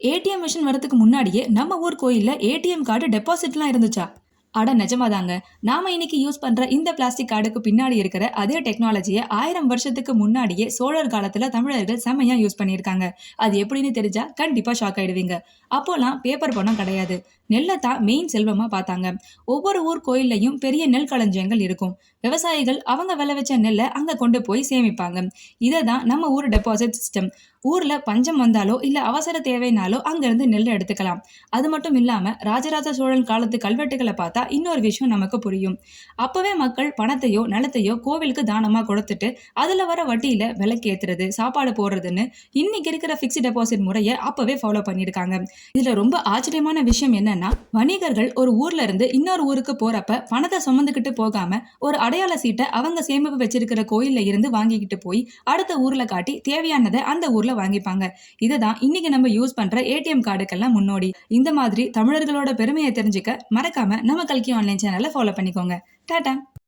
ATM machine வரதுக்கு முன்னாடியே நம்ம ஊர் கோயில்ல ஏடிஎம் கார்டு டெபாசிட்லாம் இருந்துச்சா? அட நிஜமாதாங்க. நாம இன்னைக்கு யூஸ் பண்ற இந்த பிளாஸ்டிக் கார்டுக்கு பின்னாடி இருக்கிற அதே டெக்னாலஜியை 1000 வருஷத்துக்கு முன்னாடியே சோழர் காலத்துல தமிழர்கள் செம்மையா யூஸ் பண்ணியிருக்காங்க. அது எப்படின்னு தெரிஞ்சா கண்டிப்பா ஷாக் ஆயிடுவீங்க. அப்போலாம் பேப்பர் பணம் கிடையாது. நெல்லை தான் மெயின் செல்வமா பார்த்தாங்க. ஒவ்வொரு ஊர் கோயில்லையும் பெரிய நெல் களஞ்சியங்கள் இருக்கும். விவசாயிகள் அவங்க விளைவிச்ச நெல்லை அங்க கொண்டு போய் சேமிப்பாங்க. இதை தான் நம்ம ஊர் டெபாசிட் சிஸ்டம். ஊர்ல பஞ்சம் வந்தாலோ இல்ல அவசர தேவைனாலோ அங்கிருந்து நெல் எடுத்துக்கலாம். அது மட்டும் இல்லாம ராஜராஜ சோழன் காலத்து கல்வெட்டுகளை பார்த்தா இன்னொரு விஷயம் நமக்கு புரியும். அப்பவே மக்கள் பணத்தையோ நிலத்தையோ கோவிலுக்கு தானமா கொடுத்துட்டு அதுல வர வட்டியில விலைக்கு ஏத்துறது, சாப்பாடு போடுறதுன்னு இன்னைக்கு இருக்கிற பிக்ஸ்ட் டெபாசிட் முறையை அப்பவே ஃபாலோ பண்ணிருக்காங்க. இதுல ரொம்ப ஆச்சரியமான விஷயம் என்னன்னா, வணிகர்கள் ஒரு ஊர்ல இருந்து இன்னொரு ஊருக்கு போறப்ப பணத்தை சுமந்துக்கிட்டு போகாம ஒரு அடையாள சீட்டை அவங்க சேமிப்பு வச்சிருக்கிற கோயில்ல இருந்து வாங்கிக்கிட்டு போய் அடுத்த ஊர்ல காட்டி தேவையானதை அந்த ஊர்ல வாங்கிப்பாங்க. இதுதான் இன்னைக்கு நம்ம யூஸ் பண்ற ஏடிஎம் கார்டுக்கெல்லாம் முன்னோடி. இந்த மாதிரி தமிழர்களோட பெருமையை தெரிஞ்சுக்க மறக்காம நம்ம கல்கி ஆன்லைன் சேனலை ஃபாலோ பண்ணிக்கோங்க. டாடா.